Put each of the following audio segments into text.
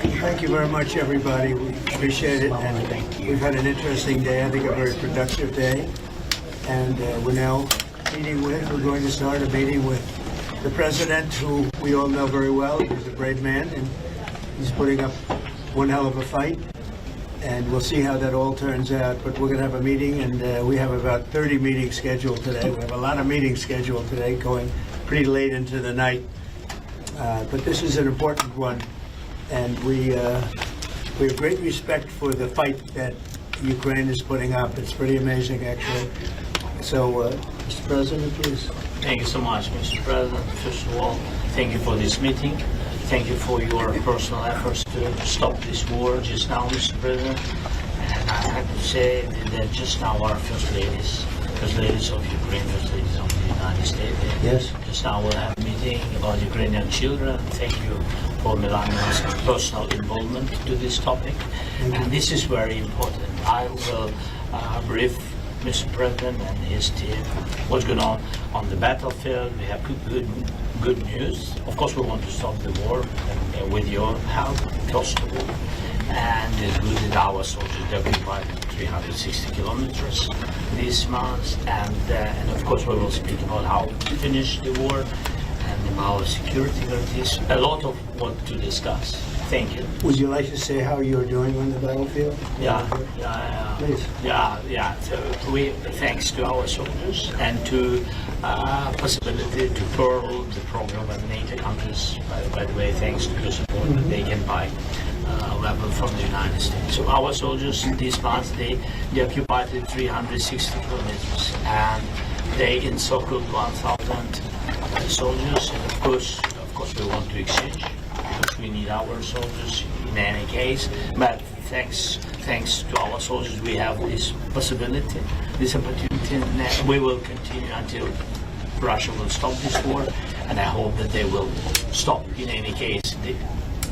Thank you very much, everybody. We appreciate it, and we've had an interesting day. I think a very productive day, and we're going to start a meeting with the president, who we all know very well. He's a brave man, and he's putting up one hell of a fight, and we'll see how that all turns out. But we're going to have a meeting, and we have about 30 meetings scheduled today. We have a lot of meetings scheduled today, going pretty late into the night. But this is an important one, and we have great respect for the fight that Ukraine is putting up. It's pretty amazing, actually. So, Mr. President, please. Thank you so much, Mr. President. First of all, thank you for this meeting. Thank you for your personal efforts to stop this war just now, Mr. President. And I have to say that just now our first ladies of Ukraine, first ladies of the United States, Yes. just now we'll have a meeting about Ukrainian children. Thank you for Melania's personal involvement to this topic. And this is very important. I will brief Mr. President and his team what's going on the battlefield. We have good news. Of course, we want to stop the war, and with your help, possible. And it's good that our soldiers occupied 360 kilometers this month. And of course, we will speak about how to finish the war and about security guarantees. A lot of what to discuss. Thank you. Would you like to say how you're doing on the battlefield? Yeah. Please. Yeah. So thanks to our soldiers and to possibility to pearl the program of NATO countries. By the way, thanks to the support that they can buy a weapon from the United States. So our soldiers this month they occupied 360 kilometers, and they encircled 1,000 soldiers. And of course we want to exchange, because we need our soldiers in any case. But thanks to our soldiers, we have this possibility, this opportunity, and we will continue until Russia will stop this war. And I hope that they will stop in any case.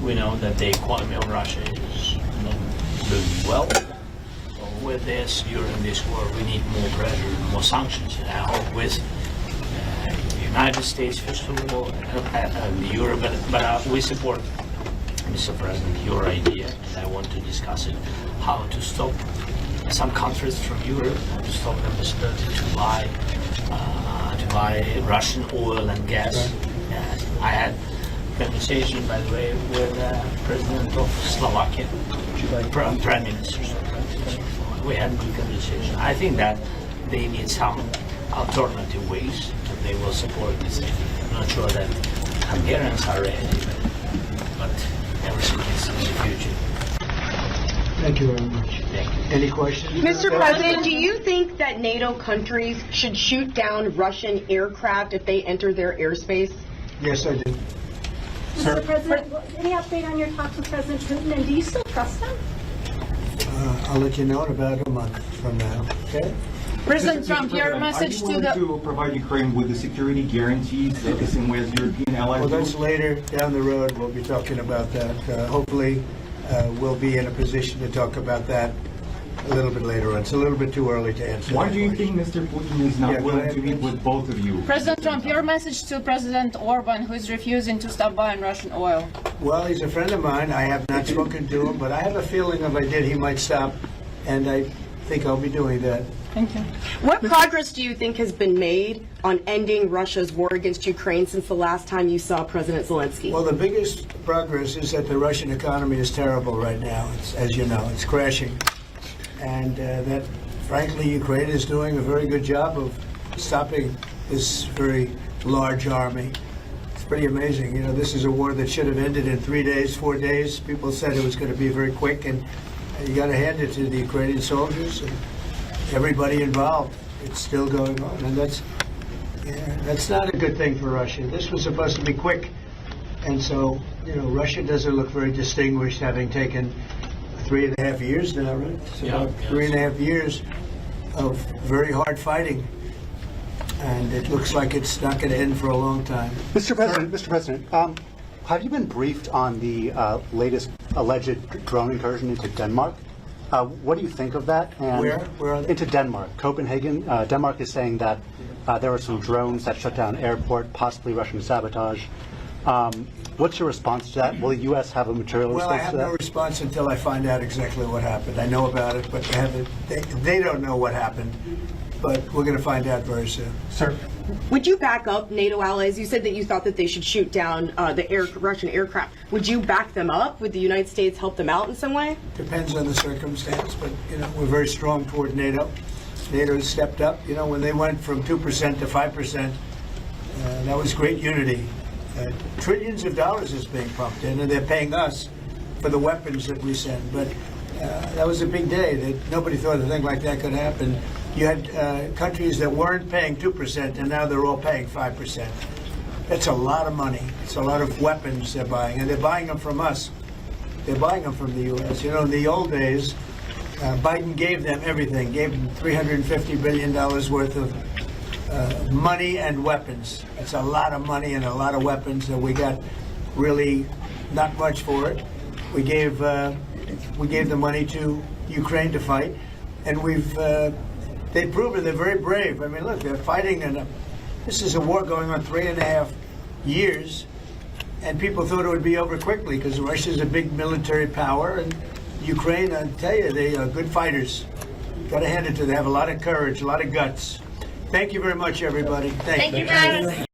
We know that the economy of Russia is not doing well. So with this, during this war, we need more pressure and more sanctions. And I hope with the United States, first of all, and Europe, but we support, Mr. President, your idea, and I want to discuss it, how to stop some countries from Europe, to stop them to buy Russian oil and gas. Yes. I had conversation, by the way, with President of Slovakia, Prime Minister. We had a good conversation. I think that they need some alternative ways that they will support this idea. I'm not sure that Hungarians are ready, but everything is in the future. Thank you very much. Thank you. Any questions? Mr. President, do you think that NATO countries should shoot down Russian aircraft if they enter their airspace? Yes, I do. Mr. President, any update on your talks with President Putin, and do you still trust him? I'll let you know in about a month from now. Okay? President Trump, your message to the... to provide Ukraine with the security guarantees the same way as European allies Well, do? that's later down the road. We'll be talking about that. Hopefully, we'll be in a position to talk about that a little bit later on. It's a little bit too early to answer. Why that do you question. think Mr. Putin is not Yeah, go willing ahead, to meet please. with both of you? President Trump, your message to President Orban, who is refusing to stop buying Russian oil. Well, he's a friend of mine. I have not spoken to him, but I have a feeling if I did, he might stop, and I think I'll be doing that. Thank you. What progress do you think has been made on ending Russia's war against Ukraine since the last time you saw President Zelensky? Well, the biggest progress is that the Russian economy is terrible right now. As you know, it's crashing. And that, frankly, Ukraine is doing a very good job of stopping this very large army. It's pretty amazing. You know, this is a war that should have ended in 3 days, 4 days. People said it was going to be very quick, and you got to hand it to the Ukrainian soldiers and everybody involved. It's still going on, and that's not a good thing for Russia. This was supposed to be quick, and so, you know, Russia doesn't look very distinguished, having taken 3.5 years now, right? It's about 3.5 years of very hard fighting, and it looks like it's not going to end for a long time. Mr. President, have you been briefed on the latest alleged drone incursion into Denmark? What do you think of that? And Where are they? Into Denmark, Copenhagen. Denmark is saying that there were some drones that shut down an airport, possibly Russian sabotage. What's your response to that? Will the U.S. have a material Well, I response have to that? no response until I find out exactly what happened. I know about it, but they don't know what happened. But we're going to find out very soon. Sir. Would you back up NATO allies? You said that you thought that they should shoot down the Russian aircraft. Would you back them up? Would the United States help them out in some way? Depends on the circumstance, but we're very strong toward NATO. NATO has stepped up. When they went from 2% to 5%, that was great unity. Trillions of dollars is being pumped in, and they're paying us for the weapons that we send. But that was a big day. Nobody thought a thing like that could happen. You had countries that weren't paying 2%, and now they're all paying 5%. That's a lot of money. It's a lot of weapons they're buying, and they're buying them from us. They're buying them from the U.S. In the old days, Biden gave them everything, gave them $350 billion worth of money and weapons. It's a lot of money and a lot of weapons, and we got really not much for it. We gave the money to Ukraine to fight, and they've proven they're very brave. I mean, look, they're fighting, and this is a war going on 3.5 years, and people thought it would be over quickly because Russia's a big military power, and Ukraine, I tell you, they are good fighters. Got to hand it to them. They have a lot of courage, a lot of guts. Thank you very much, everybody. Thank you. Thank you, guys.